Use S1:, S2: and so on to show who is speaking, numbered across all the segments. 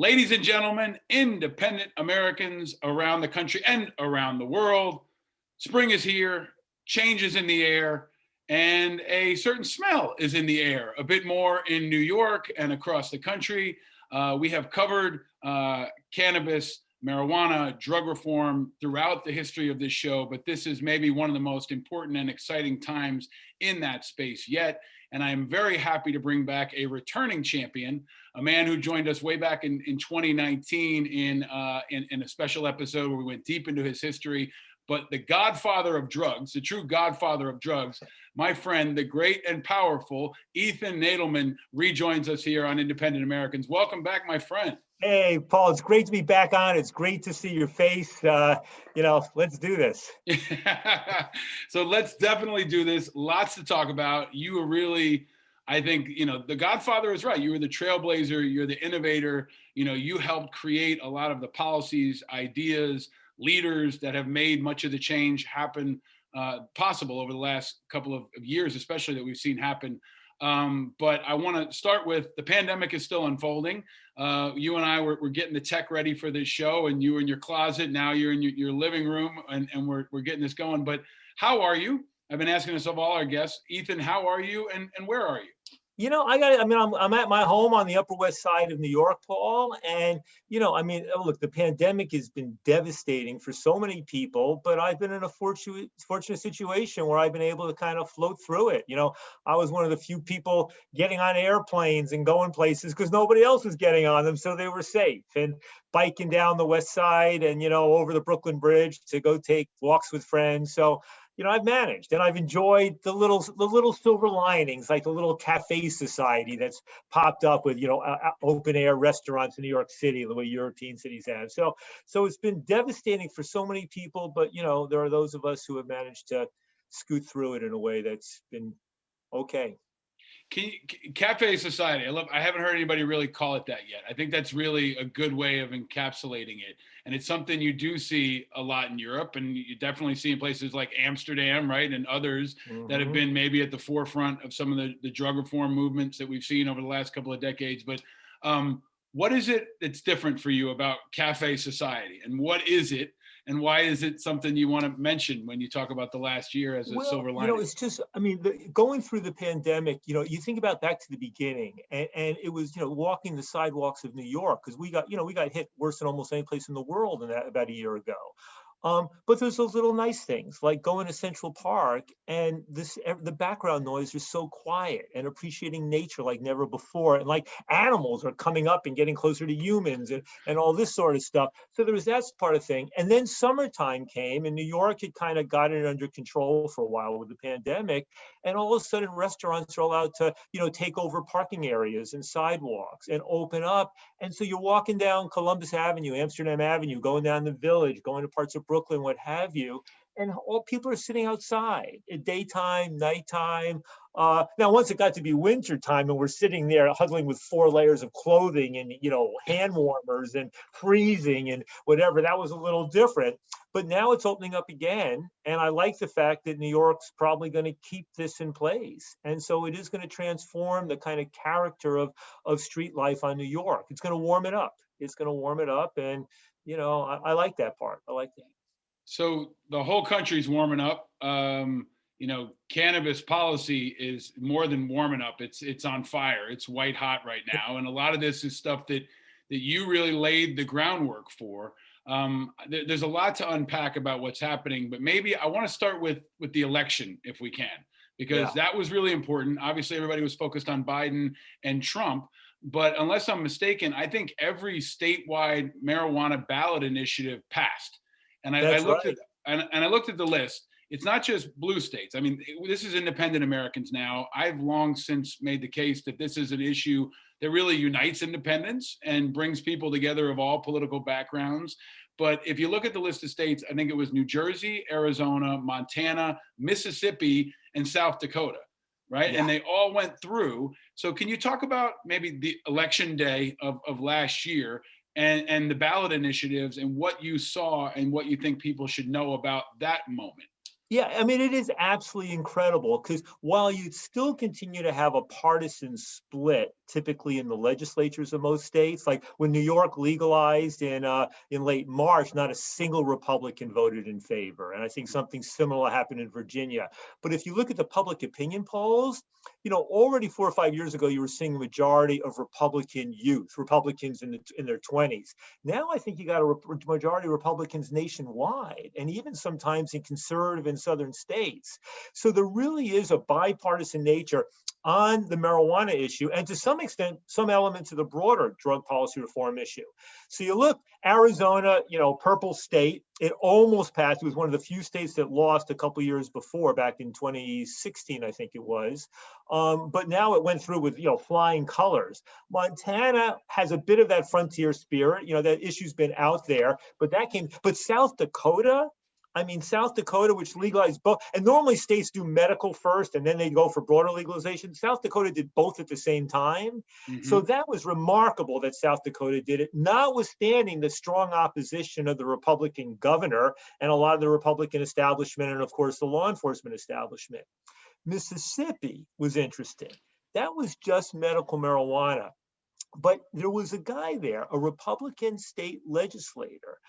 S1: Ladies and gentlemen, independent Americans around the country and around the world, spring is here, change is in the air, and a certain smell is in the air, a bit more in New York and across the country. We have covered cannabis, marijuana, drug reform throughout the history of this show, but this is maybe one of the most important and exciting times in that space yet. And I am very happy to bring back a returning champion, a man who joined us way back in 2019 in a special episode where we went deep into his history. But the godfather of drugs, the true godfather of drugs, my friend, the great and powerful Ethan Nadelmann, rejoins us here on Independent Americans. Welcome back, my friend.
S2: Hey, Paul, it's great to be back on. It's great to see your face. Let's do this.
S1: So let's definitely do this. Lots to talk about. You were really, I think, the Godfather is right. You were the trailblazer. You're the innovator. You helped create a lot of the policies, ideas, leaders that have made much of the change happen possible over the last couple of years, especially that we've seen happen. But I want to start with the pandemic is still unfolding. You and I were getting the tech ready for this show, and you were in your closet. Now you're in your living room, and we're getting this going. But how are you? I've been asking this of all our guests. Ethan, how are you, and where are you?
S2: I'm at my home on the Upper West Side of New York, Paul. And, look, the pandemic has been devastating for so many people, but I've been in a fortunate situation where I've been able to kind of float through it. I was one of the few people getting on airplanes and going places because nobody else was getting on them. So they were safe, and biking down the West Side and, over the Brooklyn Bridge to go take walks with friends. So I've managed, and I've enjoyed the little silver linings, like the little cafe society that's popped up with, open air restaurants in New York City, the way European cities have. So it's been devastating for so many people, but, there are those of us who have managed to scoot through it in a way that's been okay.
S1: Cafe society. I haven't heard anybody really call it that yet. I think that's really a good way of encapsulating it. And it's something you do see a lot in Europe, and you definitely see in places like Amsterdam, right? And others that have been maybe at the forefront of some of the drug reform movements that we've seen over the last couple of decades. But what is it that's different for you about cafe society, and what is it? And why is it something you want to mention when you talk about the last year as a silver lining?
S2: It's just, going through the pandemic, you think about back to the beginning, and it was, walking the sidewalks of New York, because we got hit worse than almost any place in the world about a year ago. But there's those little nice things like going to Central Park, and the background noise is so quiet, and appreciating nature like never before. And like animals are coming up and getting closer to humans and all this sort of stuff. So there was that part of thing. And then summertime came, and New York had kind of gotten it under control for a while with the pandemic. And all of a sudden restaurants are allowed to, take over parking areas and sidewalks and open up. And so you're walking down Columbus Avenue, Amsterdam Avenue, going down the Village, going to parts of Brooklyn, what have you, and all people are sitting outside at daytime, nighttime. Now, once it got to be winter time and we're sitting there huddling with 4 layers of clothing and, hand warmers and freezing and whatever, that was a little different. But now it's opening up again. And I like the fact that New York's probably going to keep this in place. And so it is going to transform the kind of character of street life on New York. It's going to warm it up. And, I like that part. I like that.
S1: So the whole country's warming up. Cannabis policy is more than warming up. It's on fire. It's white hot right now. And a lot of this is stuff that you really laid the groundwork for. There's a lot to unpack about what's happening, but maybe I want to start with the election if we can, because that was really important. Obviously, everybody was focused on Biden and Trump. But unless I'm mistaken, I think every statewide marijuana ballot initiative passed. And I looked at the list. It's not just blue states. This is independent Americans now. I've long since made the case that this is an issue that really unites independents and brings people together of all political backgrounds. But if you look at the list of states, I think it was New Jersey, Arizona, Montana, Mississippi, and South Dakota, right? Yeah. And they all went through. So can you talk about maybe the election day of last year and the ballot initiatives and what you saw and what you think people should know about that moment?
S2: Yeah, it is absolutely incredible, because while you still continue to have a partisan split typically in the legislatures of most states. Like when New York legalized in late March, not a single Republican voted in favor. And I think something similar happened in Virginia. But if you look at the public opinion polls, already 4 or 5 years ago, you were seeing a majority of Republican youth, Republicans in their 20s. Now I think you got a majority of Republicans nationwide, and even sometimes in conservative and southern states. So there really is a bipartisan nature on the marijuana issue, and to some extent, some elements of the broader drug policy reform issue. So you look, Arizona, purple state, it almost passed. It was one of the few states that lost a couple years before, back in 2016, I think it was. But now it went through with, flying colors. Montana has a bit of that frontier spirit, that issue's been out there, but South Dakota, South Dakota, which legalized both, and normally states do medical first and then they go for broader legalization. South Dakota did both at the same time. So that was remarkable that South Dakota did it, notwithstanding the strong opposition of the Republican governor and a lot of the Republican establishment and, of course, the law enforcement establishment. Mississippi was interesting. That was just medical marijuana. But there was a guy there, a Republican state legislator,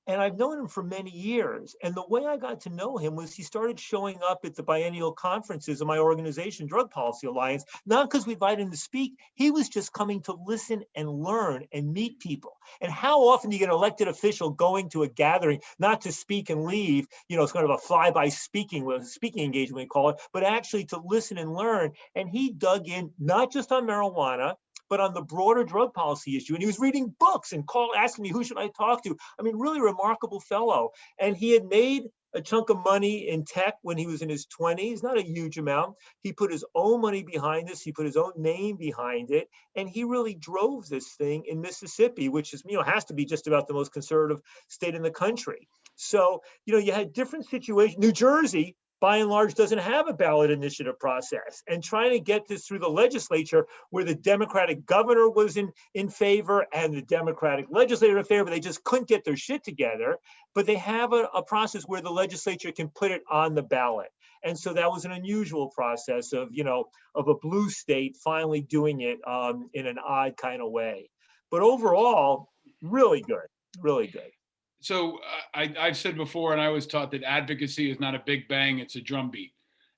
S2: and I've known him for many years. And the way I got to know him was he started showing up at the biennial conferences of my organization, Drug Policy Alliance, not because we invited him to speak. He was just coming to listen and learn and meet people. And how often do you get an elected official going to a gathering, not to speak and leave, it's kind of a fly-by speaking engagement, we call it, but actually to listen and learn. And he dug in, not just on marijuana, but on the broader drug policy issue. And he was reading books and asking me, who should I talk to? Really remarkable fellow. And he had made a chunk of money in tech when he was in his 20s, not a huge amount. He put his own money behind this. He put his own name behind it. And he really drove this thing in Mississippi, which is, has to be just about the most conservative state in the country. So, you had different situations. New Jersey, by and large, doesn't have a ballot initiative process. And trying to get this through the legislature, where the Democratic governor was in favor and the Democratic legislator in favor, they just couldn't get their shit together. But they have a process where the legislature can put it on the ballot. And so that was an unusual process of a blue state finally doing it in an odd kind of way. But overall, really good, really good.
S1: So I've said before, and I was taught that advocacy is not a big bang, it's a drumbeat.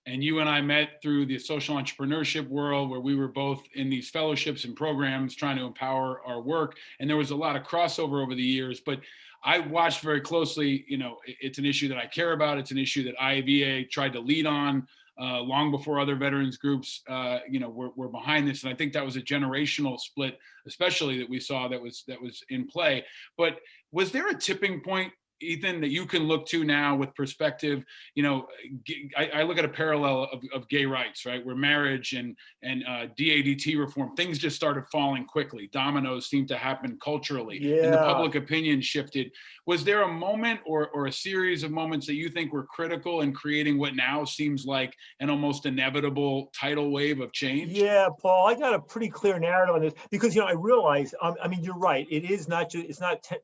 S1: And you and I met through the social entrepreneurship world, where we were both in these fellowships and programs trying to empower our work. And there was a lot of crossover over the years, but I watched very closely. It's an issue that I care about. It's an issue that IAVA tried to lead on long before other veterans groups, were behind this. And I think that was a generational split, especially that we saw that was in play. But was there a tipping point, Ethan, that you can look to now with perspective? I look at a parallel of gay rights, right? Where marriage and DADT reform, things just started falling quickly. Dominoes seemed to happen culturally, and the public opinion shifted. Was there a moment or a series of moments that you think were critical in creating what now seems like an almost inevitable tidal wave of change?
S2: Yeah, Paul, I got a pretty clear narrative on this because, I realize, you're right. It's not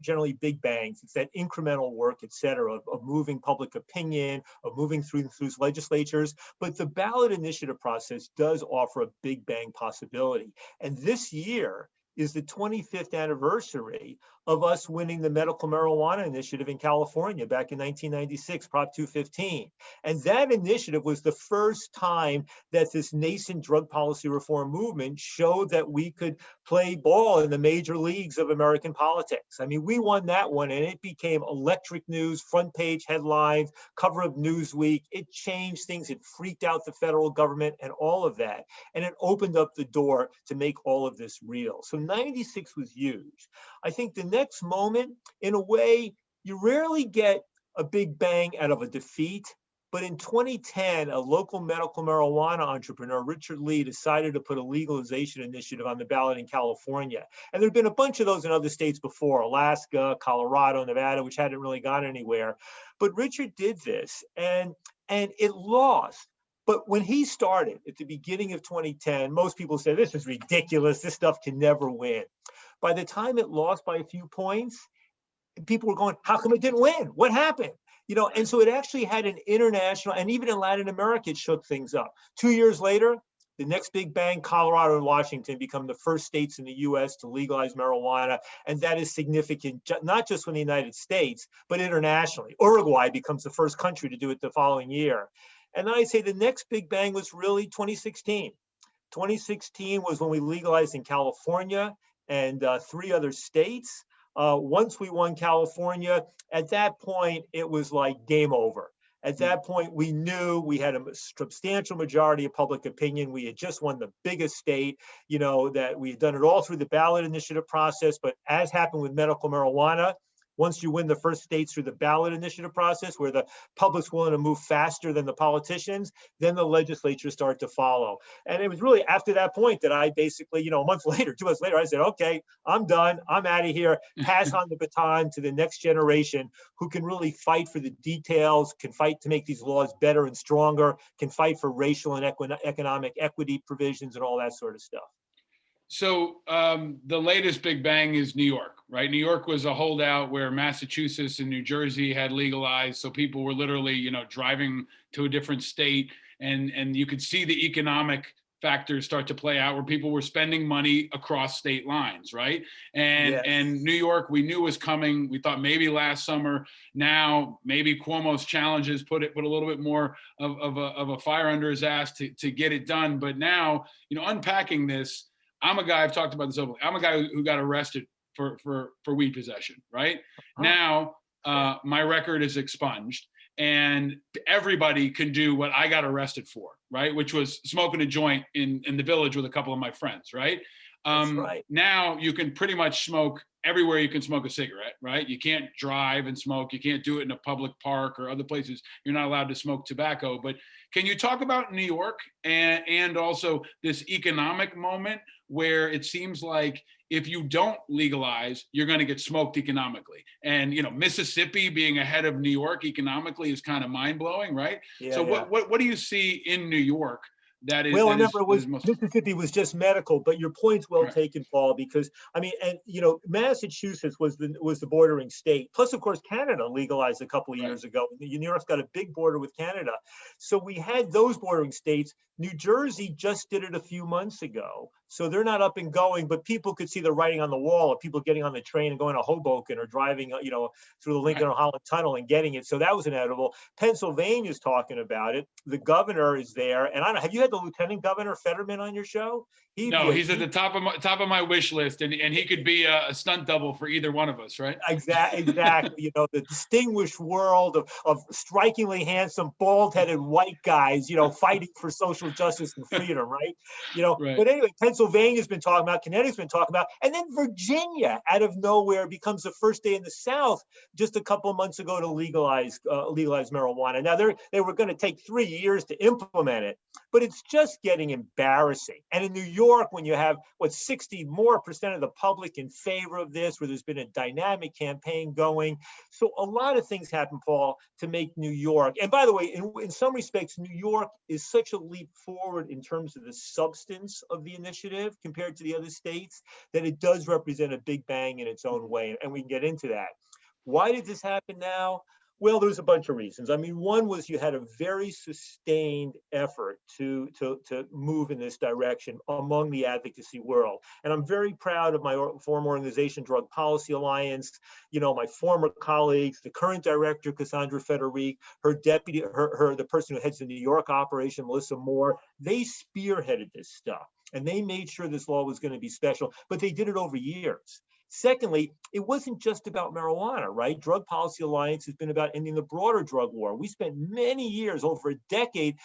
S2: generally big bangs. It's that incremental work, et cetera, of moving public opinion, of moving through legislatures. But the ballot initiative process does offer a big bang possibility. And this year is the 25th anniversary of us winning the medical marijuana initiative in California back in 1996, Prop 215. And that initiative was the first time that this nascent drug policy reform movement showed that we could play ball in the major leagues of American politics. We won that one, and it became electric news, front page headlines, cover of Newsweek. It changed things. It freaked out the federal government and all of that. And it opened up the door to make all of this real. So 96 was huge. I think the next moment, in a way, you rarely get a big bang out of a defeat. But in 2010, a local medical marijuana entrepreneur, Richard Lee, decided to put a legalization initiative on the ballot in California. And there'd been a bunch of those in other states before, Alaska, Colorado, Nevada, which hadn't really gone anywhere. But Richard did this, and it lost. But when he started at the beginning of 2010, most people said, this is ridiculous. This stuff can never win. By the time it lost by a few points, people were going, how come it didn't win? What happened? And so it actually had an international, and even in Latin America, it shook things up. 2 years later, The next big bang, Colorado and Washington become the first states in the US to legalize marijuana. And that is significant, not just in the United States, but internationally. Uruguay becomes the first country to do it the following year. And I'd say the next big bang was really 2016. 2016 was when we legalized in California and 3 other states. Once we won California, at that point, it was like game over. At that point, we knew we had a substantial majority of public opinion. We had just won the biggest state, that we had done it all through the ballot initiative process. But as happened with medical marijuana, once you win the first states through the ballot initiative process, where the public's willing to move faster than the politicians, then the legislature started to follow. And it was really after that point that I basically, a month later, 2 months later, I said, okay, I'm done. I'm out of here. Pass on the baton to the next generation who can really fight for the details, can fight to make these laws better and stronger, can fight for racial and economic equity provisions and all that sort of stuff.
S1: So the latest big bang is New York, right? New York was a holdout where Massachusetts and New Jersey had legalized. So people were literally, driving to a different state, and you could see the economic factors start to play out where people were spending money across state lines, right? And New York, we knew was coming. We thought maybe last summer. Now maybe Cuomo's challenges put a little bit more of a fire under his ass to get it done. But now, unpacking this. I'm a guy, I've talked about this openly. I'm a guy who got arrested for weed possession, right? Now, my record is expunged and everybody can do what I got arrested for, right? Which was smoking a joint in the Village with a couple of my friends, right? Now you can pretty much smoke everywhere you can smoke a cigarette, right? You can't drive and smoke. You can't do it in a public park or other places. You're not allowed to smoke tobacco. But can you talk about New York and also this economic moment where it seems like if you don't legalize, you're going to get smoked economically? And, Mississippi being ahead of New York economically is kind of mind blowing, right? So what do you see in New York?
S2: Well, remember, Mississippi was just medical, but your point's well taken, Paul, because Massachusetts was the bordering state. Plus, of course, Canada legalized a couple of years ago. New York's got a big border with Canada. So we had those bordering states. New Jersey just did it a few months ago. So they're not up and going, but people could see the writing on the wall of people getting on the train and going to Hoboken or driving, through the Lincoln or Holland Tunnel and getting it. So that was inevitable. Pennsylvania's talking about it. The governor is there. And I don't know, have you had the Lieutenant Governor Fetterman on your show?
S1: No, he's at the top of my wish list, and he could be a stunt double for either one of us, right?
S2: Exactly. The distinguished world of strikingly handsome, bald-headed white guys, fighting for social justice and freedom, right? But anyway, Pennsylvania's been talking about, Connecticut's been talking about, and then Virginia, out of nowhere, becomes the first state in the South just a couple of months ago to legalize marijuana. Now they were going to take 3 years to implement it, but it's just getting embarrassing. And in New York, when you have 60% more of the public in favor of this, where there's been a dynamic campaign going. So a lot of things happen, Paul, to make New York. And by the way, in some respects, New York is such a leap forward in terms of the substance of the initiative compared to the other states that it does represent a big bang in its own way. And we can get into that. Why did this happen now? Well, there's a bunch of reasons. One was you had a very sustained effort to move in this direction among the advocacy world. And I'm very proud of my former organization, Drug Policy Alliance, my former colleagues, the current director, Cassandra Federic, her deputy, the person who heads the New York operation, Melissa Moore. They spearheaded this stuff and they made sure this law was going to be special, but they did it over years. Secondly, it wasn't just about marijuana, right? Drug Policy Alliance has been about ending the broader drug war. We spent many years, over a decade,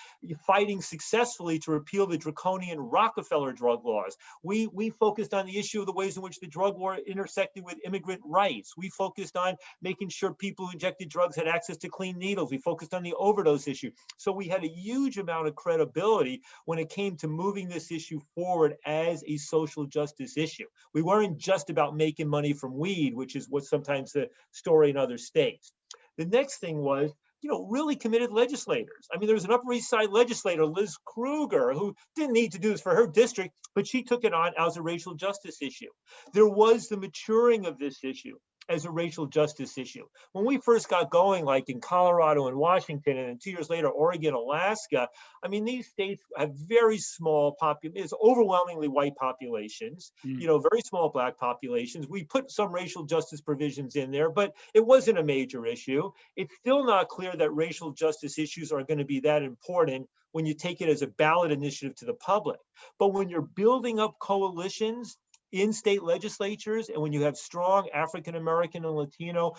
S2: fighting successfully to repeal the draconian Rockefeller drug laws. We focused on the issue of the ways in which the drug war intersected with immigrant rights. We focused on making sure people who injected drugs had access to clean needles. We focused on the overdose issue. So we had a huge amount of credibility when it came to moving this issue forward as a social justice issue. We weren't just about making money from weed, which is what's sometimes the story in other states. The next thing was, really committed legislators. There was an Upper East Side legislator, Liz Kruger, who didn't need to do this for her district, but she took it on as a racial justice issue. There was the maturing of this issue. as a racial justice issue. When we first got going, like in Colorado and Washington, and then 2 years later, Oregon, Alaska, I mean, these states have very small it's overwhelmingly white populations,
S1: Mm.
S2: very small Black populations. We put some racial justice provisions in there, but it wasn't a major issue. It's still not clear that racial justice issues are going to be that important when you take it as a ballot initiative to the public. But when you're building up coalitions in state legislatures, and when you have strong African American and Latino,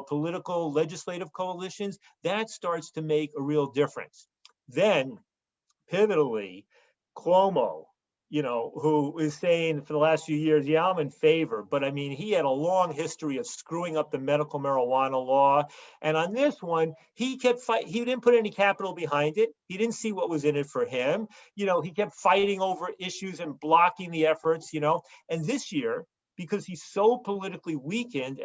S2: political legislative coalitions, that starts to make a real difference. Then, pivotally, Cuomo, who is saying for the last few years, yeah, I'm in favor, but I mean, he had a long history of screwing up the medical marijuana law. And on this one, he kept fighting. He didn't put any capital behind it. He didn't see what was in it for him. He kept fighting over issues and blocking the efforts, and this year, because he's so politically weakened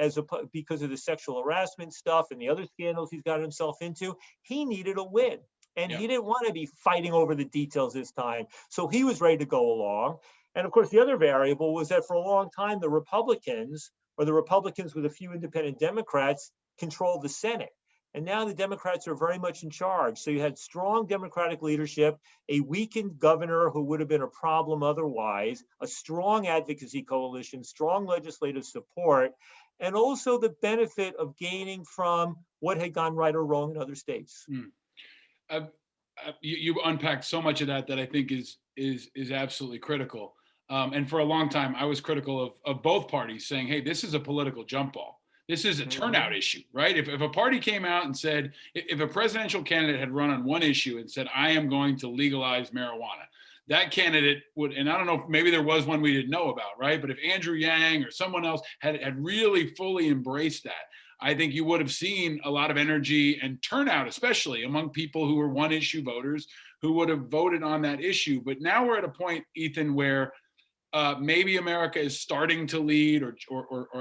S2: because of the sexual harassment stuff and the other scandals he's got himself into, he needed a win. And he didn't want to be fighting over the details this time. So he was ready to go along. And of course, the other variable was that for a long time, the Republicans with a few independent Democrats controlled the Senate. And now the Democrats are very much in charge. So you had strong Democratic leadership, a weakened governor who would have been a problem otherwise, a strong advocacy coalition, strong legislative support, and also the benefit of gaining from what had gone right or wrong in other states.
S1: Mm. You unpacked so much of that I think is absolutely critical. And for a long time, I was critical of both parties, saying, "Hey, this is a political jump ball. This is a turnout issue, right?" If a party came out and said, if a presidential candidate had run on one issue and said, "I am going to legalize marijuana," that candidate would, and I don't know, maybe there was one we didn't know about, right? But if Andrew Yang or someone else had really fully embraced that, I think you would have seen a lot of energy and turnout, especially among people who were one issue voters who would have voted on that issue. But now we're at a point, Ethan, where maybe America is starting to lead or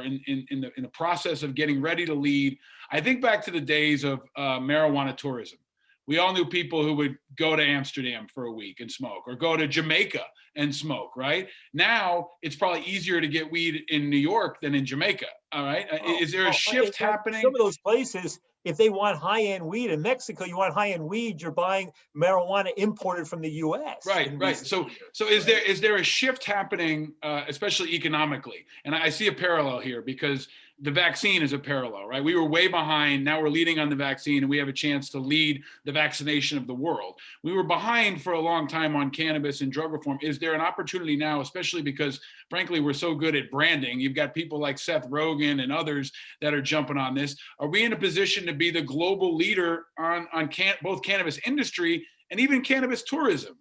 S1: in the process of getting ready to lead. I think back to the days of marijuana tourism. We all knew people who would go to Amsterdam for a week and smoke, or go to Jamaica and smoke, right? Now it's probably easier to get weed in New York than in Jamaica, all right? Is there a shift happening?
S2: Some of those places, if they want high-end weed in Mexico, you want high-end weed, you're buying marijuana imported from the U.S.
S1: Right. So is there a shift happening, especially economically? And I see a parallel here because the vaccine is a parallel, right? We were way behind. Now we're leading on the vaccine, and we have a chance to lead the vaccination of the world. We were behind for a long time on cannabis and drug reform. Is there an opportunity now, especially because, frankly, we're so good at branding? You've got people like Seth Rogen and others that are jumping on this. Are we in a position to be the global leader on both cannabis industry and even cannabis tourism?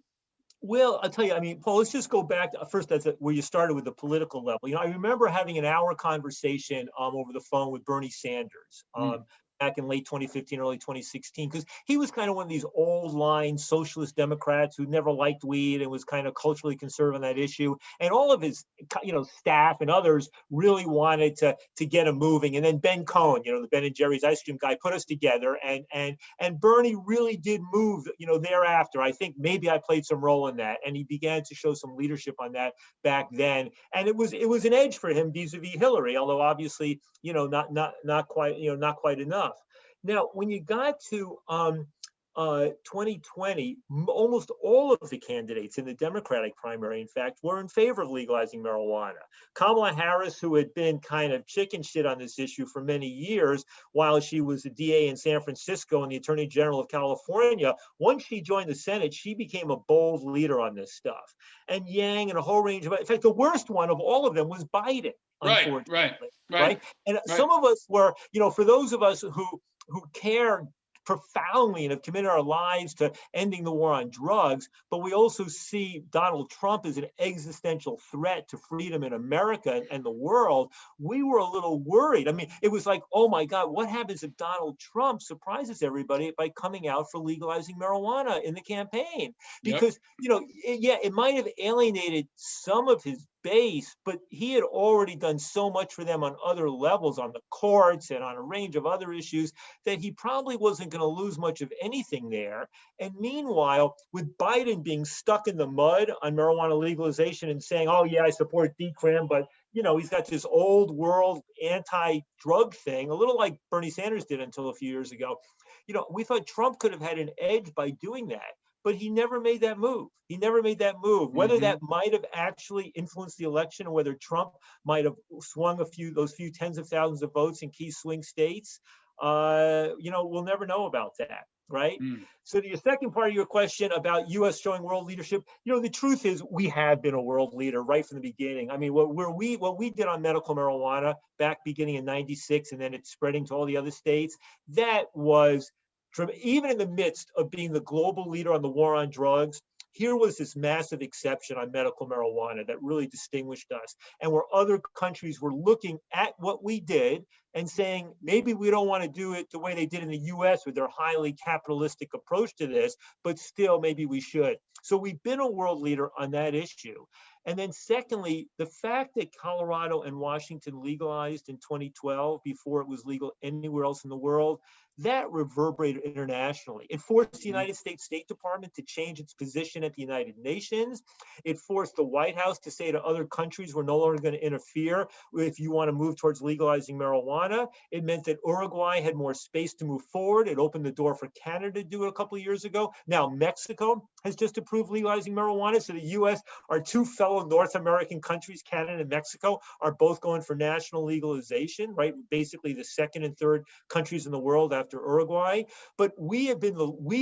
S2: Well, I'll tell you, I mean, Paul, let's just go back to, first, where you started with the political level. I remember having an hour conversation over the phone with Bernie Sanders back in late 2015, early 2016, because he was kind of one of these old line socialist Democrats who never liked weed and was kind of culturally conservative on that issue. And all of his, staff and others really wanted to get him moving. And then Ben Cohen, the Ben and Jerry's ice cream guy, put us together, and Bernie really did move, thereafter. I think maybe I played some role in that, and he began to show some leadership on that back then. And it was an edge for him vis-a-vis Hillary, although obviously, not quite enough. Now, when you got to 2020, almost all of the candidates in the Democratic primary, in fact, were in favor of legalizing marijuana. Kamala Harris, who had been kind of chicken shit on this issue for many years, while she was the DA in San Francisco and the Attorney General of California, once she joined the Senate, she became a bold leader on this stuff. And Yang and a whole range of, in fact, the worst one of all of them was Biden. Right. And some of us were, for those of us who care profoundly and have committed our lives to ending the war on drugs, but we also see Donald Trump as an existential threat to freedom in America and the world, we were a little worried. I mean, it was like, oh my God, what happens if Donald Trump surprises everybody by coming out for legalizing marijuana in the campaign? Because, it might have alienated some of his base, but he had already done so much for them on other levels, on the courts and on a range of other issues, that he probably wasn't going to lose much of anything there. And meanwhile, with Biden being stuck in the mud on marijuana legalization and saying, oh, yeah, I support decrim, but he's got this old world anti-drug thing, a little like Bernie Sanders did until a few years ago. We thought Trump could have had an edge by doing that, but he never made that move. He never made that move. Whether that might have actually influenced the election, or whether Trump might have swung those few tens of thousands of votes in key swing states, we'll never know about that. Right. So to your second part of your question about U.S. showing world leadership, the truth is we have been a world leader right from the beginning. I mean, what we did on medical marijuana back beginning in '96, and then it's spreading to all the other states, that was even in the midst of being the global leader on the war on drugs. Here was this massive exception on medical marijuana that really distinguished us, and where other countries were looking at what we did and saying, maybe we don't want to do it the way they did in the US with their highly capitalistic approach to this, but still maybe we should. So we've been a world leader on that issue. And then secondly, the fact that Colorado and Washington legalized in 2012 before it was legal anywhere else in the world, that reverberated internationally. It forced the United States State Department to change its position at the United Nations. It forced the White House to say to other countries, we're no longer going to interfere if you want to move towards legalizing marijuana. It meant that Uruguay had more space to move forward. It opened the door for Canada to do it a couple of years ago. Now Mexico has just approved legalizing marijuana. So the US, our two fellow North American countries, Canada and Mexico, are both going for national legalization, right? Basically the second and third countries in the world after Uruguay. But we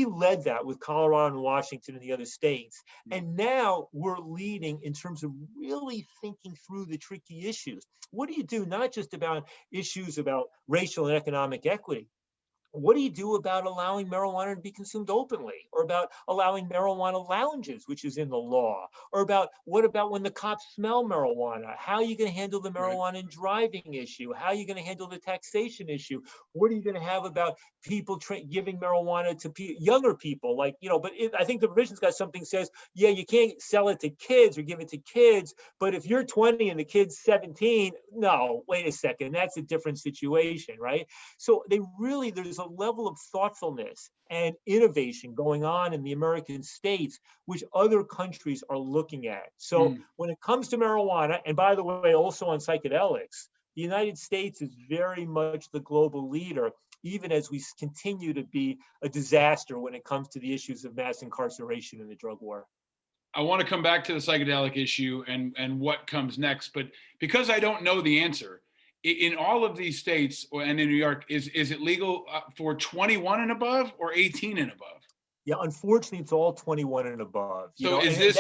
S2: led that with Colorado and Washington and the other states. And now we're leading in terms of really thinking through the tricky issues. What do you do, not just about issues about racial and economic equity? What do you do about allowing marijuana to be consumed openly, or about allowing marijuana lounges, which is in the law, or what about when the cops smell marijuana? How are you going to handle the marijuana and driving issue? How are you going to handle the taxation issue? What are you going to have about people giving marijuana to younger people? I think the provision's got something says, yeah, you can't sell it to kids or give it to kids, but if you're 20 and the kid's 17, no, wait a second, that's a different situation, right? So there's a level of thoughtfulness and innovation going on in the American states, which other countries are looking at. So when it comes to marijuana, and by the way, also on psychedelics, the United States is very much the global leader, even as we continue to be a disaster when it comes to the issues of mass incarceration in the drug war.
S1: I want to come back to the psychedelic issue and what comes next, but because I don't know the answer, in all of these states and in New York, is it legal for 21 and above or 18 and above?
S2: Yeah, unfortunately, it's all 21 and above.
S1: So is this,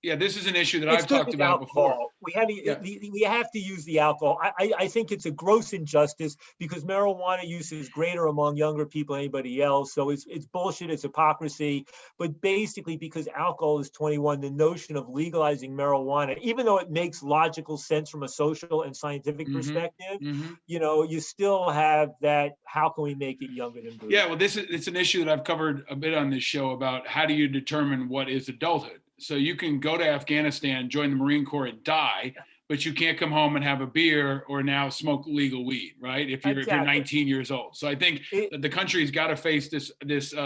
S1: this is an issue that I've talked about before.
S2: We have to use the alcohol. I think it's a gross injustice because marijuana use is greater among younger people than anybody else. So it's bullshit, it's hypocrisy. But basically, because alcohol is 21, the notion of legalizing marijuana, even though it makes logical sense from a social and scientific perspective, you still have that, how can we make it younger than booze?
S1: Yeah, well, it's an issue that I've covered a bit on this show about how do you determine what is adulthood. So you can go to Afghanistan, join the Marine Corps and die, but you can't come home and have a beer or now smoke legal weed, right? If you're 19 years old. So I think that the country's got to face this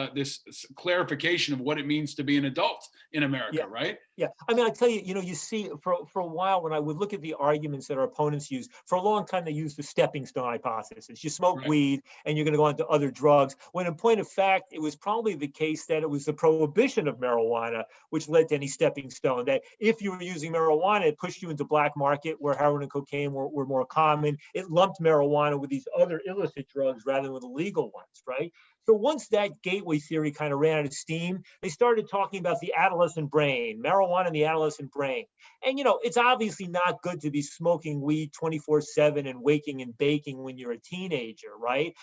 S1: clarification of what it means to be an adult in America, right?
S2: Yeah, I mean, I tell you, you see, for a while when I would look at the arguments that our opponents use, for a long time they used the stepping stone hypothesis. You smoke weed and you're going to go on to other drugs. When in point of fact, it was probably the case that it was the prohibition of marijuana which led to any stepping stone. That if you were using marijuana, it pushed you into black market where heroin and cocaine were more common. It lumped marijuana with these other illicit drugs rather than with the legal ones, right? So once that gateway theory kind of ran out of steam, they started talking about the adolescent brain, marijuana in the adolescent brain. And, it's obviously not good to be smoking weed 24/7 and waking and baking when you're a teenager, right?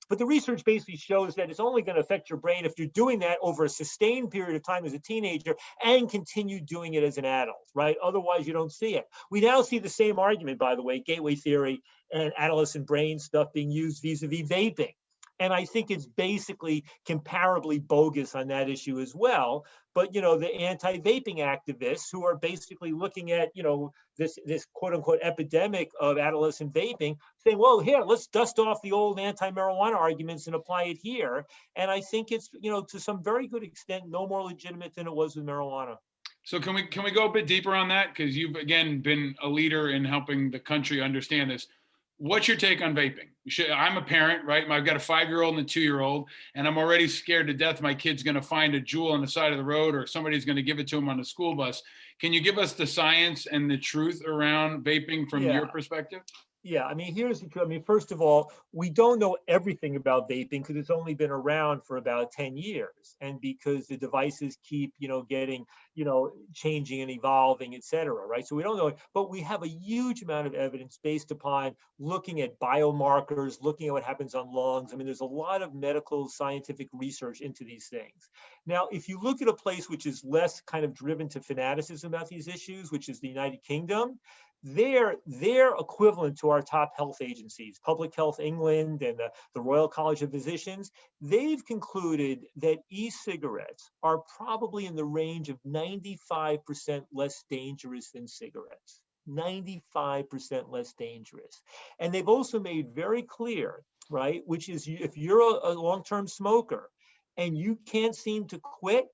S2: But the research basically shows that it's only going to affect your brain if you're doing that over a sustained period of time as a teenager and continue doing it as an adult, right? Otherwise, you don't see it. We now see the same argument, by the way, gateway theory and adolescent brain stuff being used vis-a-vis vaping. And I think it's basically comparably bogus on that issue as well. But, the anti-vaping activists who are basically looking at, this quote unquote epidemic of adolescent vaping, saying, well, here, let's dust off the old anti-marijuana arguments and apply it here. And I think it's, to some very good extent, no more legitimate than it was with marijuana.
S1: So can we go a bit deeper on that? Because you've again been a leader in helping the country understand this. What's your take on vaping? I'm a parent, right? I've got a 5-year-old and a 2-year-old, and I'm already scared to death my kid's going to find a jewel on the side of the road, or somebody's going to give it to him on the school bus. Can you give us the science and the truth around vaping from your perspective?
S2: Yeah, here's the truth. First of all, we don't know everything about vaping because it's only been around for about 10 years. And because the devices keep, getting, changing and evolving, et cetera, right? So we don't know, but we have a huge amount of evidence based upon looking at biomarkers, looking at what happens on lungs. There's a lot of medical scientific research into these things. Now, if you look at a place which is less kind of driven to fanaticism about these issues, which is the United Kingdom, they're equivalent to our top health agencies, Public Health England and the Royal College of Physicians. They've concluded that e-cigarettes are probably in the range of 95% less dangerous than cigarettes. 95% less dangerous. And they've also made very clear, right, which is if you're a long-term smoker and you can't seem to quit,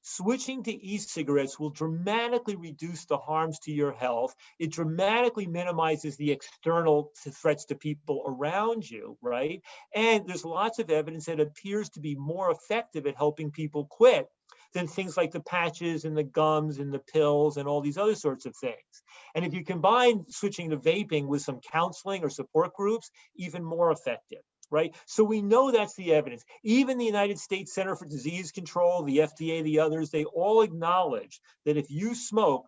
S2: switching to e-cigarettes will dramatically reduce the harms to your health. It dramatically minimizes the external threats to people around you, right? And there's lots of evidence that appears to be more effective at helping people quit than things like the patches and the gums and the pills and all these other sorts of things. And if you combine switching to vaping with some counseling or support groups, even more effective. Right? So we know that's the evidence. Even the United States Center for Disease Control, the FDA, the others, they all acknowledge that if you smoke,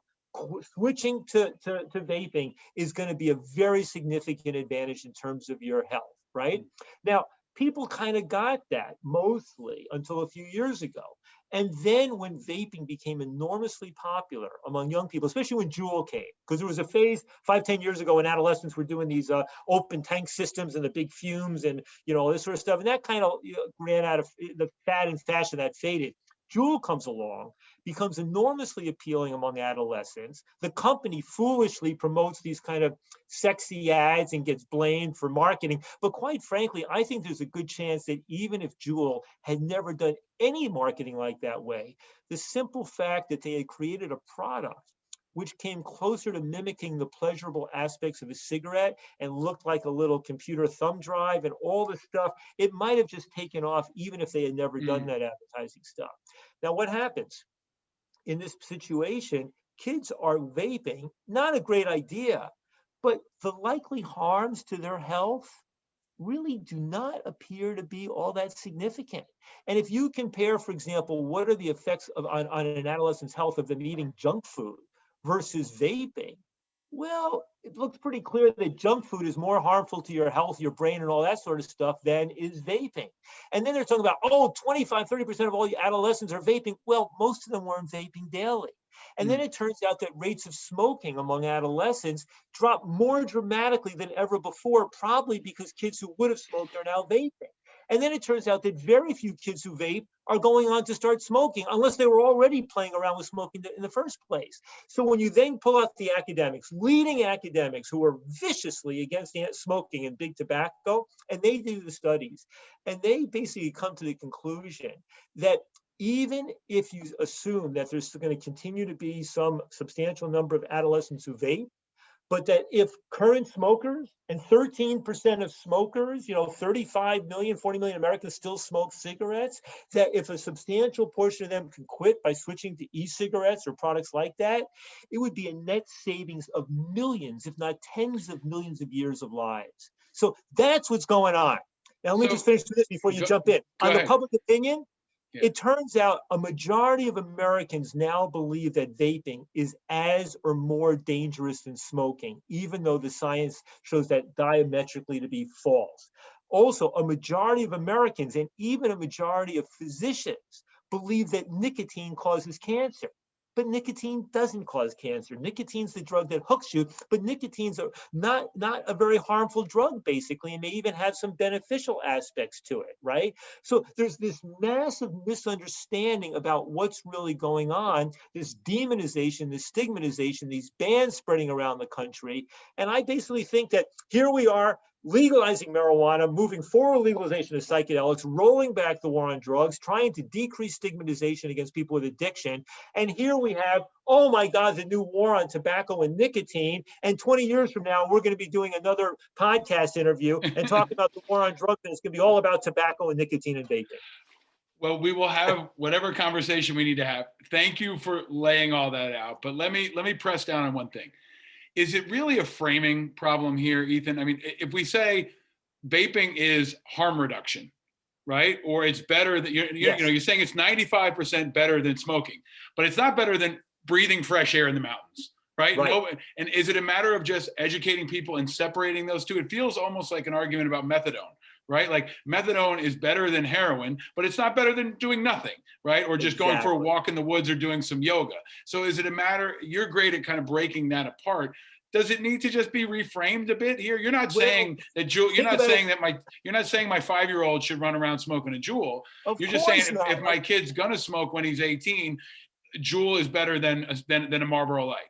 S2: switching to vaping is going to be a very significant advantage in terms of your health, right? Now, people kind of got that mostly until a few years ago. And then when vaping became enormously popular among young people, especially when Juul came, because there was a phase 5-10 years ago when adolescents were doing these open tank systems and the big fumes and all this sort of stuff. And that kind of ran out of the fad and fashion that faded. Juul comes along, becomes enormously appealing among adolescents. The company foolishly promotes these kind of sexy ads and gets blamed for marketing. But quite frankly, I think there's a good chance that even if Juul had never done any marketing like that way, the simple fact that they had created a product which came closer to mimicking the pleasurable aspects of a cigarette and looked like a little computer thumb drive and all this stuff, it might have just taken off even if they had never done that advertising stuff. Now, what happens? In this situation, kids are vaping, not a great idea, but the likely harms to their health really do not appear to be all that significant. And if you compare, for example, what are the effects on an adolescent's health of them eating junk food versus vaping, well, it looks pretty clear that junk food is more harmful to your health, your brain, and all that sort of stuff than is vaping. And then they're talking about, 25-30% of all the adolescents are vaping. Well, most of them weren't vaping daily. And then it turns out that rates of smoking among adolescents drop more dramatically than ever before, probably because kids who would have smoked are now vaping. And then it turns out that very few kids who vape are going on to start smoking unless they were already playing around with smoking in the first place. So when you then pull out the academics, leading academics who are viciously against smoking and big tobacco, and they do the studies, and they basically come to the conclusion that even if you assume that there's going to continue to be some substantial number of adolescents who vape, but that if current smokers and 13% of smokers, 35 million, 40 million Americans still smoke cigarettes, that if a substantial portion of them can quit by switching to e-cigarettes or products like that, it would be a net savings of millions, if not tens of millions of years of lives. So that's what's going on. Now, let me just finish with this before you jump in. On the public opinion, it turns out a majority of Americans now believe that vaping is as or more dangerous than smoking, even though the science shows that diametrically to be false. Also, a majority of Americans and even a majority of physicians believe that nicotine causes cancer. but nicotine doesn't cause cancer. Nicotine's the drug that hooks you, but nicotine's not a very harmful drug, basically, and may even have some beneficial aspects to it, right? So there's this massive misunderstanding about what's really going on, this demonization, this stigmatization, these bans spreading around the country. And I basically think that here we are, legalizing marijuana, moving forward legalization of psychedelics, rolling back the war on drugs, trying to decrease stigmatization against people with addiction. And here we have, oh my God, the new war on tobacco and nicotine. And 20 years from now, we're going to be doing another podcast interview and talk about the war on drugs, and it's going to be all about tobacco and nicotine and vaping.
S1: Well, we will have whatever conversation we need to have. Thank you for laying all that out. But let me press down on one thing. Is it really a framing problem here, Ethan? I mean, if we say vaping is harm reduction, right? Or it's better that you're saying it's 95% better than smoking, but it's not better than breathing fresh air in the mountains, right? No, and is it a matter of just educating people and separating those two? It feels almost like an argument about methadone, right? Like methadone is better than heroin, but it's not better than doing nothing, right? Or just going for a walk in the woods or doing some yoga. So is it a matter, you're great at kind of breaking that apart. Does it need to just be reframed a bit here? You're not saying that you're not saying that you're not saying my 5-year-old should run around smoking a Juul. You're just saying if my kid's gonna smoke when he's 18, Juul is better than a Marlboro Light.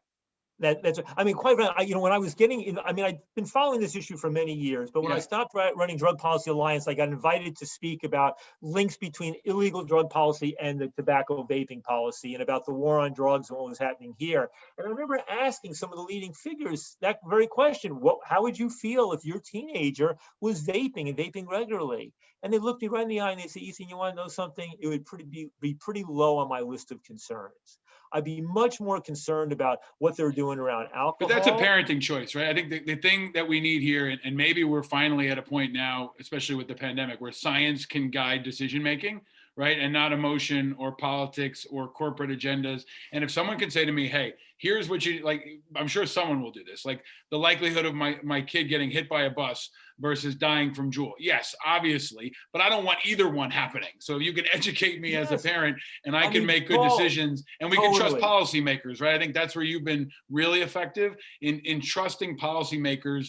S2: That's, I mean, quite frankly, when I was getting in, I mean, I've been following this issue for many years, but when I stopped running Drug Policy Alliance, I got invited to speak about links between illegal drug policy and the tobacco vaping policy and about the war on drugs and what was happening here. And I remember asking some of the leading figures that very question: how would you feel if your teenager was vaping and vaping regularly? And they looked me right in the eye and they said, Ethan, you want to know something? It would be pretty low on my list of concerns. I'd be much more concerned about what they're doing around alcohol.
S1: But that's a parenting choice, right? I think the thing that we need here, and maybe we're finally at a point now, especially with the pandemic, where science can guide decision-making, right? And not emotion or politics or corporate agendas. And if someone can say to me, hey, here's what you, like, I'm sure someone will do this, like the likelihood of my kid getting hit by a bus versus dying from Juul. Yes, obviously, but I don't want either one happening. So you can educate me as a parent and I can make good decisions, and we can trust policymakers, right? I think that's where you've been really effective in trusting policymakers.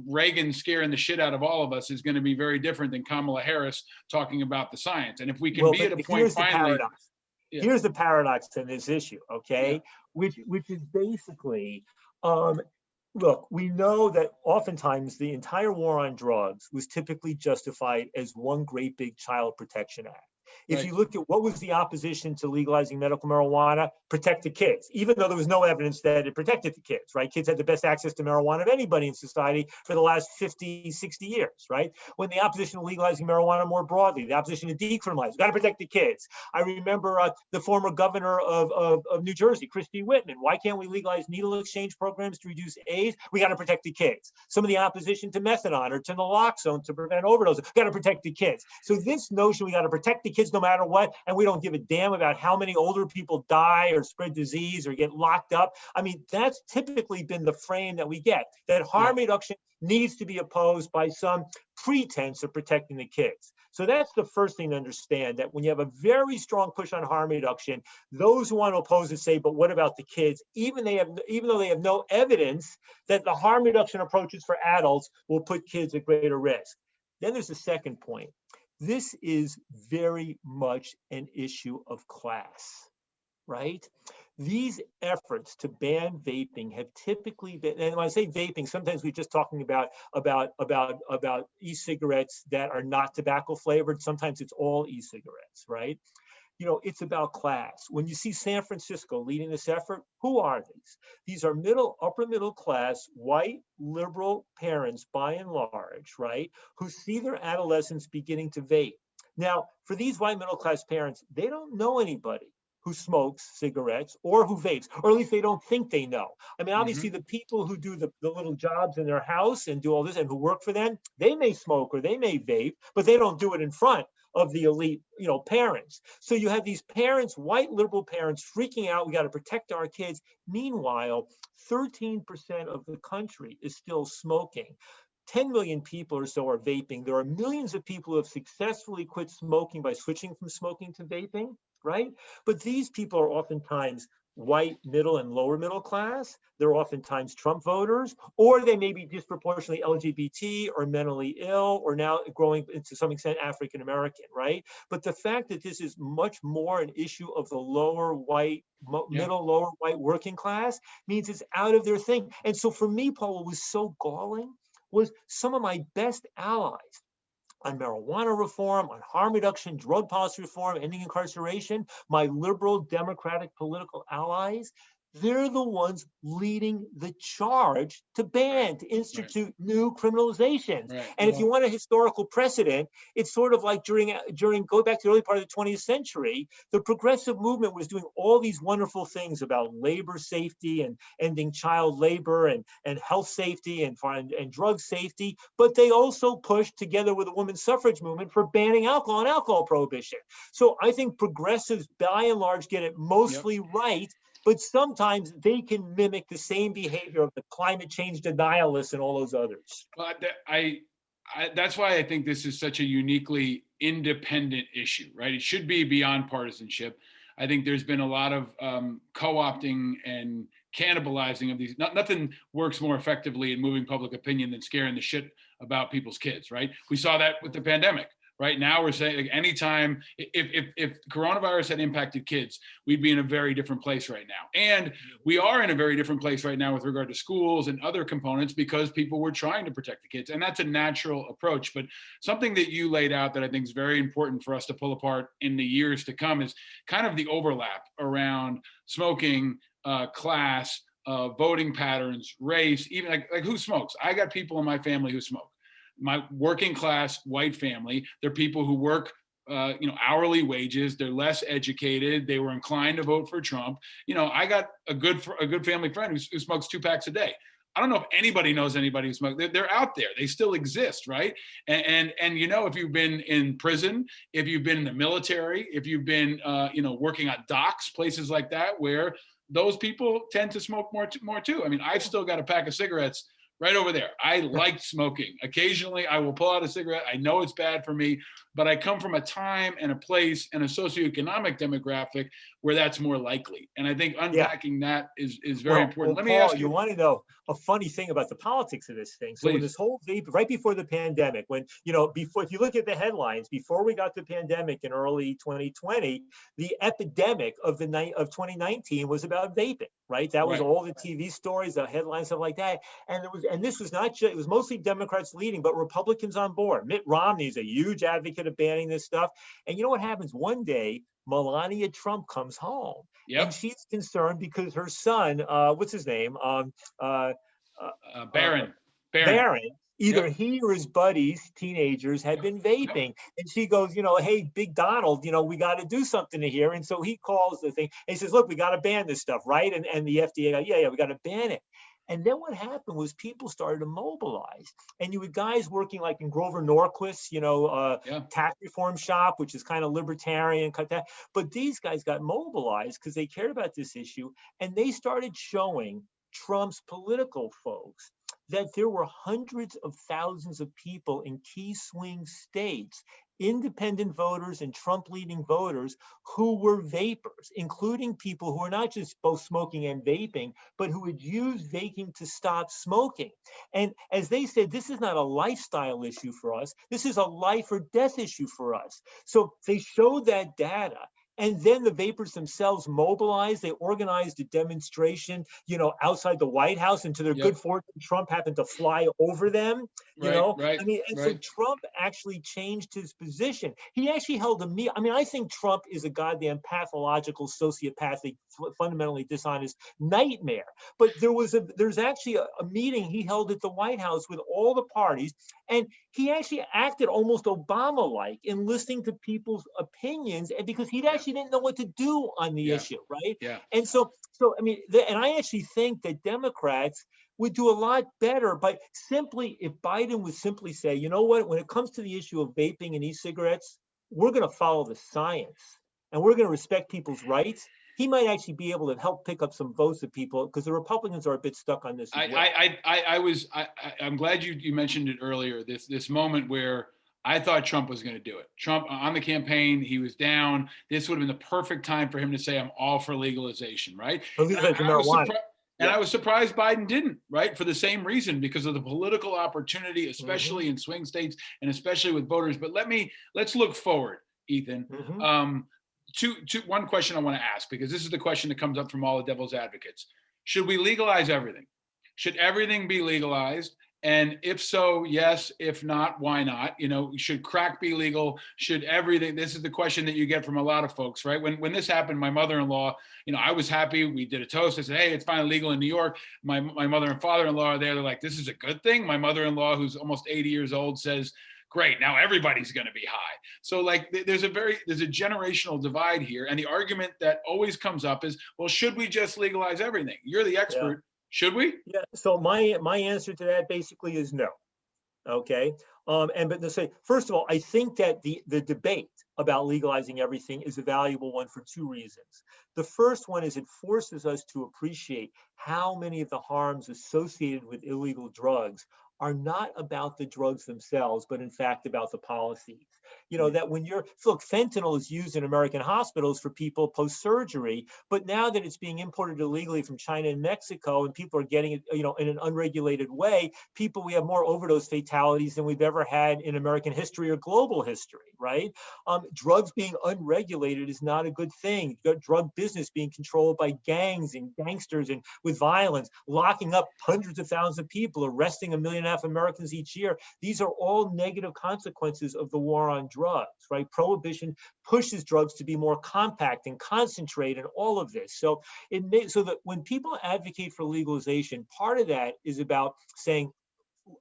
S1: Reagan scaring the shit out of all of us is going to be very different than Kamala Harris talking about the science. And if we can be at a point finally.
S2: Here's the paradox in this issue, okay? Which is basically, look, we know that oftentimes the entire war on drugs was typically justified as one great big child protection act. If you look at what was the opposition to legalizing medical marijuana, protect the kids, even though there was no evidence that it protected the kids, right? Kids had the best access to marijuana of anybody in society for the last 50, 60 years, right? When the opposition to legalizing marijuana more broadly, the opposition to decriminalizing, got to protect the kids. I remember the former governor of New Jersey, Christie Whitman. Why can't we legalize needle exchange programs to reduce AIDS? We got to protect the kids. Some of the opposition to methadone or to naloxone to prevent overdoses, got to protect the kids. So this notion we got to protect the kids no matter what, and we don't give a damn about how many older people die or spread disease or get locked up. I mean, that's typically been the frame that we get, that harm reduction needs to be opposed by some pretense of protecting the kids. So that's the first thing to understand, that when you have a very strong push on harm reduction, those who want to oppose it say, but what about the kids? Even though they have no evidence that the harm reduction approaches for adults will put kids at greater risk. Then there's the second point. This is very much an issue of class, right? These efforts to ban vaping have typically been, and when I say vaping, sometimes we're just talking about e-cigarettes that are not tobacco flavored. Sometimes it's all e-cigarettes, right? It's about class. When you see San Francisco leading this effort, who are these? These are upper middle class, white, liberal parents, by and large, right? Who see their adolescents beginning to vape. Now, for these white middle class parents, they don't know anybody who smokes cigarettes or who vapes, or at least they don't think they know. I mean, obviously the people who do the little jobs in their house and do all this and who work for them, they may smoke or they may vape, but they don't do it in front of the elite, parents. So you have these parents, white liberal parents, freaking out. We got to protect our kids. Meanwhile, 13% of the country is still smoking. 10 million people or so are vaping. There are millions of people who have successfully quit smoking by switching from smoking to vaping, right? But these people are oftentimes white middle and lower middle class. They're oftentimes Trump voters, or they may be disproportionately LGBT or mentally ill, or now growing to some extent African American, right? But the fact that this is much more an issue of the lower white,
S1: Yeah.
S2: middle, lower white working class means it's out of their thing. And so for me, Paul, what was so galling was some of my best allies on marijuana reform, on harm reduction, drug policy reform, ending incarceration, my liberal democratic political allies, they're the ones leading the charge to
S1: Right.
S2: ban, to
S1: Right.
S2: institute new criminalizations.
S1: Right.
S2: And if you want a historical precedent, it's sort of like go back to the early part of the 20th century, the progressive movement was doing all these wonderful things about labor safety and ending child labor and health safety and drug safety, but they also pushed together with the women's suffrage movement for banning alcohol and alcohol prohibition. So I think progressives by and large get it
S1: Yep.
S2: mostly right, but sometimes they can mimic the same behavior of the climate change denialists and all those others.
S1: Well, that's why I think this is such a uniquely independent issue, right? It should be beyond partisanship. I think there's been a lot of co-opting and cannibalizing of these. Nothing works more effectively in moving public opinion than scaring the shit about people's kids, right? We saw that with the pandemic. Right now, we're saying like anytime if coronavirus had impacted kids, we'd be in a very different place right now. And we are in a very different place right now with regard to schools and other components because people were trying to protect the kids. And that's a natural approach. But something that you laid out that I think is very important for us to pull apart in the years to come is kind of the overlap around smoking, class, voting patterns, race, even like who smokes. I got people in my family who smoke. My working class white family, they're people who work hourly wages. They're less educated. They were inclined to vote for Trump. I got a good family friend who smokes 2 packs a day. I don't know if anybody knows anybody who smokes. They're out there. They still exist, right? And if you've been in prison, if you've been in the military, if you've been working on docks, places like that, where those people tend to smoke more too. I mean, I've still got a pack of cigarettes right over there. I like smoking. Occasionally, I will pull out a cigarette. I know it's bad for me, but I come from a time and a place and a socioeconomic demographic where that's more likely. And I think unpacking that is very important. Let me
S2: Paul,
S1: ask you.
S2: You want to know a funny thing about the politics of this thing. So
S1: Please.
S2: in this whole right before the pandemic, when, before, if you look at the headlines, before we got the pandemic in early 2020, the epidemic of 2019 was about vaping, right? That was all the TV stories, the headlines, stuff like that. And this was not just, it was mostly Democrats leading, but Republicans on board. Mitt Romney is a huge advocate of banning this stuff. And you know what happens? One day, Melania Trump comes home, and she's concerned because her son, what's his name?
S1: Barron.
S2: Either he or his buddies, teenagers, had been vaping. And she goes, hey, Big Donald, we got to do something here. And so he calls the thing and he says, look, we got to ban this stuff, right? And the FDA, yeah, we got to ban it. And then what happened was people started to mobilize. And you had guys working like in Grover Norquist's, tax reform shop, which is kind of libertarian. But these guys got mobilized because they cared about this issue. And they started showing Trump's political folks that there were hundreds of thousands of people in key swing states, independent voters and Trump leading voters, who were vapors, including people who are not just both smoking and vaping, but who had used vaping to stop smoking. And as they said, this is not a lifestyle issue for us. This is a life or death issue for us. So they showed that data. And then the vapors themselves mobilized. They organized a demonstration, outside the White House. And to their good fortune, Trump happened to fly over them. So Trump actually changed his position. He actually held a meeting. I think Trump is a goddamn pathological, sociopathic, fundamentally dishonest nightmare. But there's actually a meeting he held at the White House with all the parties, and he actually acted almost Obama-like in listening to people's opinions, and because he actually didn't know what to do on the issue, right?
S1: Yeah.
S2: And and I actually think that Democrats would do a lot better by if Biden would simply say, you know what, when it comes to the issue of vaping and e-cigarettes, we're going to follow the science and we're going to respect people's rights. He might actually be able to help pick up some votes of people because the Republicans are a bit stuck on this.
S1: I'm glad you mentioned it earlier. This moment where I thought Trump was going to do it. Trump on the campaign, he was down. This would have been the perfect time for him to say, I'm all for legalization, right?
S2: Or legalize
S1: And I was
S2: marijuana.
S1: surprised. And
S2: Yeah.
S1: I was surprised Biden didn't, right? For the same reason, because of the political opportunity,
S2: Hmm.
S1: especially in swing states and especially with voters. But let's look forward, Ethan.
S2: Hmm.
S1: Um, one question I want to ask, because this is the question that comes up from all the devil's advocates. Should we legalize everything? Should everything be legalized? And if so, yes. If not, why not? Should crack be legal? Should everything? This is the question that you get from a lot of folks, right? When this happened, my mother-in-law, I was happy. We did a toast. I said, hey, it's finally legal in New York. My mother and father-in-law are there. They're like, this is a good thing. My mother-in-law, who's almost 80 years old, says, great, now everybody's going to be high. So like there's a generational divide here. And the argument that always comes up is, well, should we just legalize everything? You're the
S2: Yeah.
S1: expert. Should we?
S2: Yeah. So my answer to that basically is no. Okay. But to say, first of all, I think that the debate about legalizing everything is a valuable one for two reasons. The first one is it forces us to appreciate how many of the harms associated with illegal drugs are not about the drugs themselves, but in fact about the policies. That when look, fentanyl is used in American hospitals for people post-surgery, but now that it's being imported illegally from China and Mexico and people are getting it, in an unregulated way, we have more overdose fatalities than we've ever had in American history or global history, right? Drugs being unregulated is not a good thing. Drug business being controlled by gangs and gangsters and with violence, locking up hundreds of thousands of people, arresting 1.5 million Americans each year. These are all negative consequences of the war on drugs, right? Prohibition pushes drugs to be more compact and concentrate and all of this. So so that when people advocate for legalization, part of that is about saying,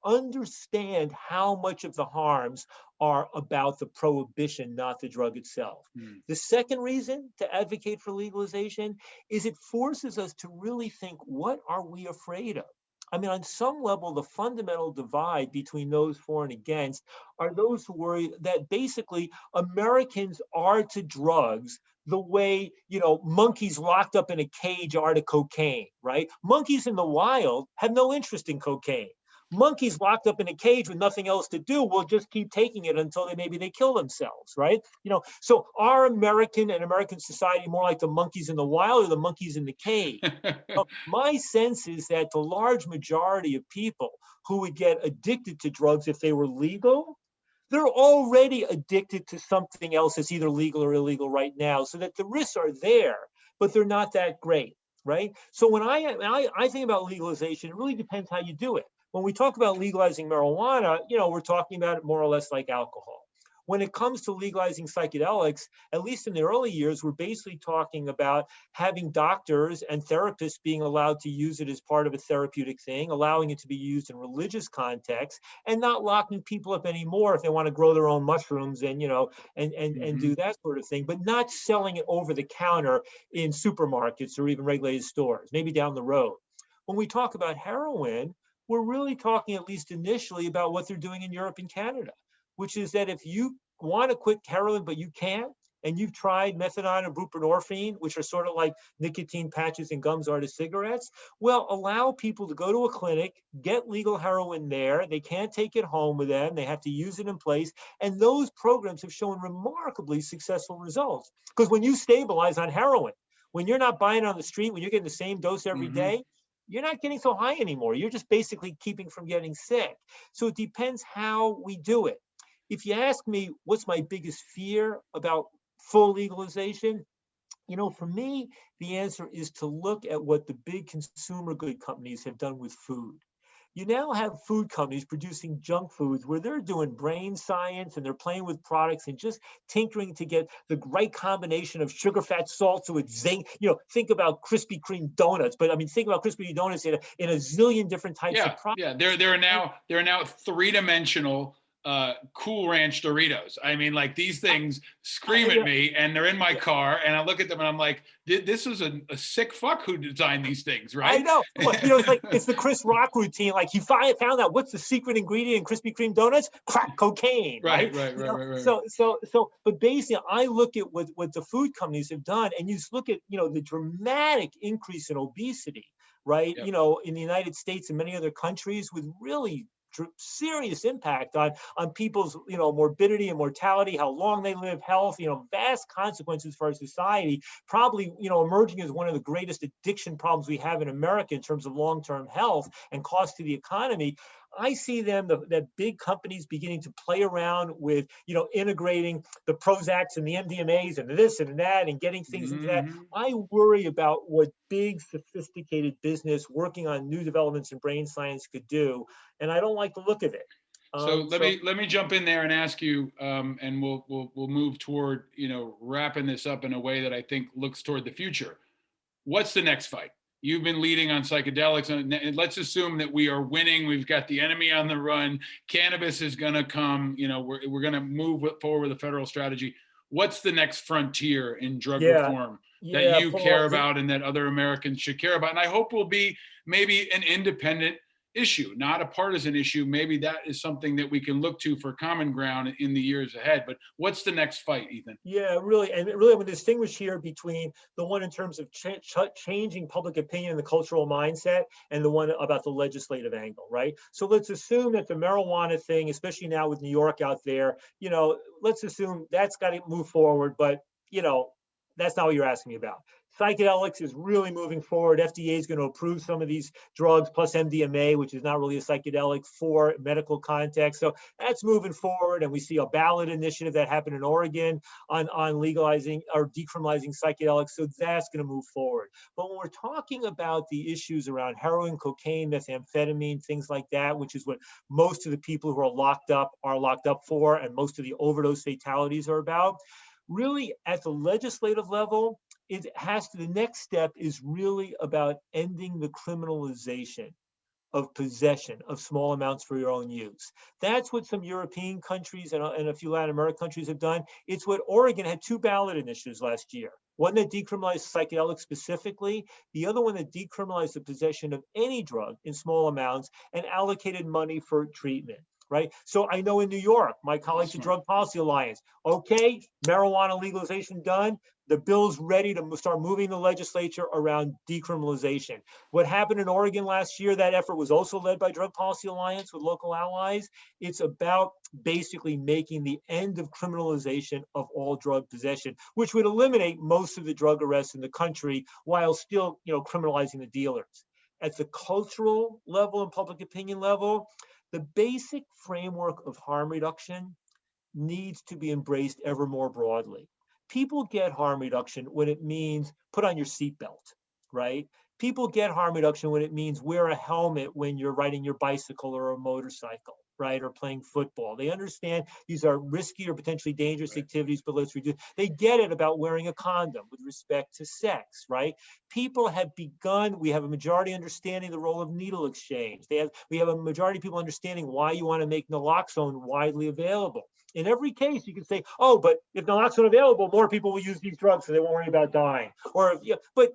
S2: understand how much of the harms are about the prohibition, not the drug itself. The second reason to advocate for legalization is it forces us to really think, what are we afraid of? I mean, on some level, the fundamental divide between those for and against are those who worry that basically Americans are to drugs the way, monkeys locked up in a cage are to cocaine, right? Monkeys in the wild have no interest in cocaine. Monkeys locked up in a cage with nothing else to do will just keep taking it until maybe they kill themselves, right? So are American society more like the monkeys in the wild or the monkeys in the cage? My sense is that the large majority of people who would get addicted to drugs if they were legal, they're already addicted to something else that's either legal or illegal right now, so that the risks are there, but they're not that great, right? So when I think about legalization, it really depends how you do it. When we talk about legalizing marijuana, we're talking about it more or less like alcohol. When it comes to legalizing psychedelics, at least in the early years, we're basically talking about having doctors and therapists being allowed to use it as part of a therapeutic thing, allowing it to be used in religious contexts, and not locking people up anymore if they want to grow their own mushrooms and, and do that sort of thing, but not selling it over the counter in supermarkets or even regulated stores, maybe down the road. When we talk about heroin, we're really talking, at least initially, about what they're doing in Europe and Canada, which is that if you want to quit heroin, but you can't, and you've tried methadone and buprenorphine, which are sort of like nicotine patches and gums are to cigarettes, well, allow people to go to a clinic, get legal heroin there. They can't take it home with them. They have to use it in place. And those programs have shown remarkably successful results. Because when you stabilize on heroin, when you're not buying on the street, when you're getting the same dose every day, you're not getting so high anymore. You're just basically keeping from getting sick. So it depends how we do it. If you ask me what's my biggest fear about full legalization, for me, the answer is to look at what the big consumer good companies have done with food. You now have food companies producing junk foods where they're doing brain science and they're playing with products and just tinkering to get the right combination of sugar, fat, salt so it's zinc. Think about Krispy Kreme donuts, but I mean, think about Krispy Kreme donuts in a zillion different types of products.
S1: Yeah. There are now three-dimensional Cool Ranch Doritos. I mean, like, these things scream at me, and they're in my car, and I look at them and I'm like, this is a sick fuck who designed these things, right?
S2: I know. It's like, it's the Chris Rock routine. Like, he found out what's the secret ingredient in Krispy Kreme donuts? Crack cocaine, right?
S1: Right.
S2: But basically, I look at what the food companies have done, and you just look at, the dramatic increase in obesity, right?
S1: Yep.
S2: In the United States and many other countries with really serious impact on people's, morbidity and mortality, how long they live, health, vast consequences for our society, probably, emerging as one of the greatest addiction problems we have in America in terms of long-term health and cost to the economy. I see the big companies beginning to play around with, integrating the Prozacs and the MDMAs and this and that and getting things into that. I worry about what big, sophisticated business working on new developments in brain science could do, and I don't like the look of it.
S1: So let me jump in there and ask you, and we'll move toward wrapping this up in a way that I think looks toward the future. What's the next fight? You've been leading on psychedelics, and let's assume that we are winning. We've got the enemy on the run. Cannabis is going to come. We're going to move forward with a federal strategy. What's the next frontier in drug reform that you care about and that other Americans should care about? And I hope will be maybe an independent issue, not a partisan issue. Maybe that is something that we can look to for common ground in the years ahead. But what's the next fight, Ethan?
S2: Yeah, really. And really, I would distinguish here between the one in terms of changing public opinion and the cultural mindset, and the one about the legislative angle, right? So let's assume that the marijuana thing, especially now with New York out there, let's assume that's got to move forward. But, that's not what you're asking me about. Psychedelics is really moving forward. FDA is going to approve some of these drugs, plus MDMA, which is not really a psychedelic, for medical context. So that's moving forward. And we see a ballot initiative that happened in Oregon on legalizing or decriminalizing psychedelics. So that's going to move forward. But when we're talking about the issues around heroin, cocaine, methamphetamine, things like that, which is what most of the people who are locked up for, and most of the overdose fatalities are about, really at the legislative level, the next step is really about ending the criminalization of possession of small amounts for your own use. That's what some European countries and a few Latin American countries have done. It's what Oregon had 2 ballot initiatives last year. One that decriminalized psychedelics specifically, the other one that decriminalized the possession of any drug in small amounts and allocated money for treatment. Right. So I know in New York, my colleagues at Drug Policy Alliance, okay, marijuana legalization done. The bill's ready to start moving the legislature around decriminalization. What happened in Oregon last year, that effort was also led by Drug Policy Alliance with local allies. It's about basically making the end of criminalization of all drug possession, which would eliminate most of the drug arrests in the country while still, criminalizing the dealers. At the cultural level and public opinion level, the basic framework of harm reduction needs to be embraced ever more broadly. People get harm reduction when it means put on your seatbelt, right? People get harm reduction when it means wear a helmet when you're riding your bicycle or a motorcycle, right? Or playing football. They understand these are risky or potentially dangerous activities, but let's reduce. They get it about wearing a condom with respect to sex, right? People have begun, we have a majority understanding the role of needle exchange. We have a majority of people understanding why you want to make naloxone widely available. In every case, you can say, oh, but if naloxone available, more people will use these drugs so they won't worry about dying. Or, but,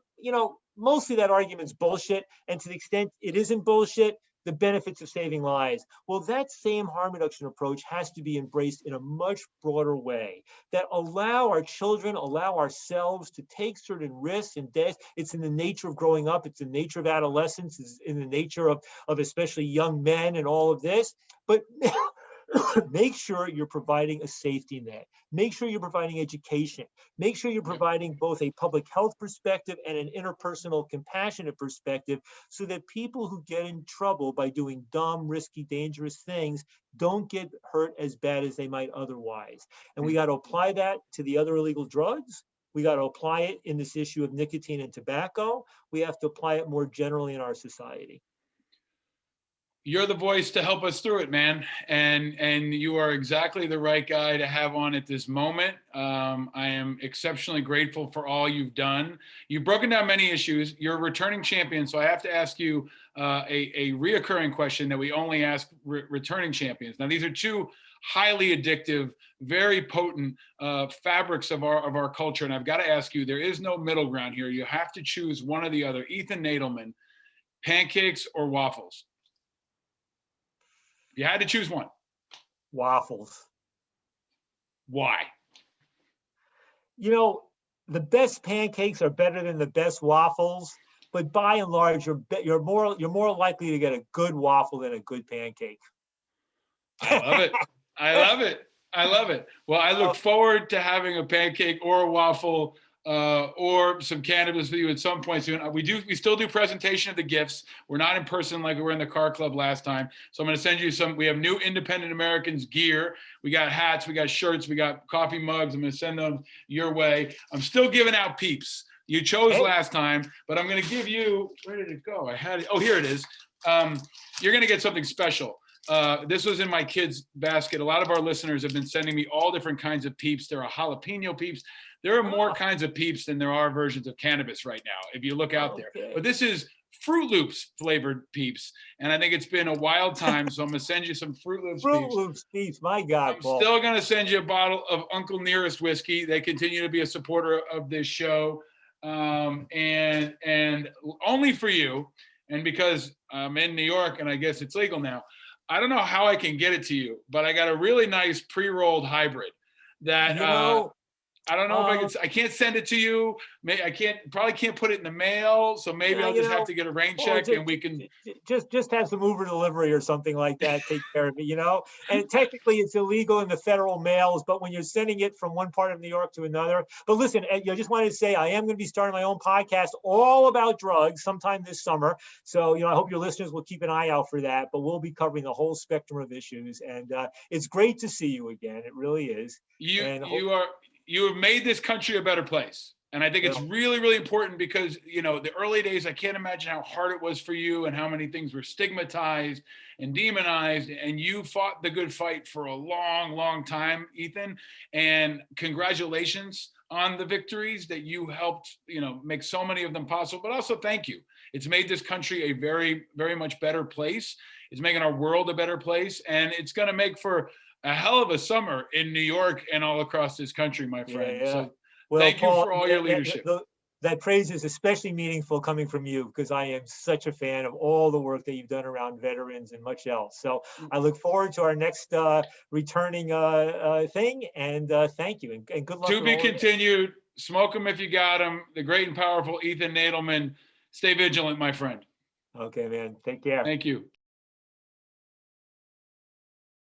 S2: mostly that argument's bullshit. And to the extent it isn't bullshit, the benefits of saving lives. Well, that same harm reduction approach has to be embraced in a much broader way that allow our children, allow ourselves to take certain risks and deaths. It's in the nature of growing up. It's in the nature of adolescence. It's in the nature of especially young men and all of this. But make sure you're providing a safety net. Make sure you're providing education. Make sure you're providing both a public health perspective and an interpersonal, compassionate perspective so that people who get in trouble by doing dumb, risky, dangerous things don't get hurt as bad as they might otherwise. And we got to apply that to the other illegal drugs. We got to apply it in this issue of nicotine and tobacco. We have to apply it more generally in our society.
S1: You're the voice to help us through it, man. And you are exactly the right guy to have on at this moment. I am exceptionally grateful for all you've done. You've broken down many issues. You're a returning champion. So I have to ask you a reoccurring question that we only ask returning champions. Now, these are 2 highly addictive, very potent fabrics of our culture. And I've got to ask you, there is no middle ground here. You have to choose one or the other. Ethan Nadelmann, pancakes or waffles? You had to choose one.
S2: Waffles.
S1: Why?
S2: The best pancakes are better than the best waffles, but by and large, you're more likely to get a good waffle than a good pancake.
S1: I love it. I love it. I love it. Well, I look forward to having a pancake or a waffle or some cannabis with you at some point soon. We still do presentation of the gifts. We're not in person like we were in the car club last time. So I'm going to send you some. We have new Independent Americans gear. We got hats, we got shirts, we got coffee mugs. I'm going to send them your way. I'm still giving out peeps. You chose last time, but I'm going to give you, where did it go? I had it. Oh, here it is. You're going to get something special. This was in my kids' basket. A lot of our listeners have been sending me all different kinds of peeps. There are jalapeno peeps. There are more kinds of peeps than there are versions of cannabis right now, if you look out there. But this is Fruit Loops flavored peeps. And I think it's been a wild time. So I'm going to send you some Fruit Loops
S2: Fruit
S1: peeps.
S2: Loops peeps, my God,
S1: I'm
S2: Paul.
S1: still going to send you a bottle of Uncle Nearest whiskey. They continue to be a supporter of this show. And only for you. And because I'm in New York and I guess it's legal now, I don't know how I can get it to you, but I got a really nice pre-rolled hybrid that I don't know if I can't send it to you. I probably can't put it in the mail. So maybe I'll just have to get a rain check and we can
S2: just have some Uber delivery or something like that. Take care of it, and technically it's illegal in the federal mails, but when you're sending it from one part of New York to another. But listen, I just wanted to say, I am going to be starting my own podcast all about drugs sometime this summer. So, I hope your listeners will keep an eye out for that, but we'll be covering the whole spectrum of issues. And it's great to see you again. It really is.
S1: You have made this country a better place. And I think it's really, really important because, the early days, I can't imagine how hard it was for you and how many things were stigmatized and demonized. And you fought the good fight for a long, long time, Ethan. And congratulations on the victories that you helped, make so many of them possible. But also thank you. It's made this country a very, very much better place. It's making our world a better place. And it's going to make for a hell of a summer in New York and all across this country, my friend.
S2: Yeah.
S1: So
S2: well,
S1: thank
S2: Paul,
S1: you for all your leadership.
S2: That praise is especially meaningful coming from you because I am such a fan of all the work that you've done around veterans and much else. So I look forward to our next returning thing. And thank you and good luck.
S1: To be continued. Smoke them if you got them. The great and powerful Ethan Nadelmann. Stay vigilant, my friend.
S2: Okay, man. Take care.
S1: Thank you.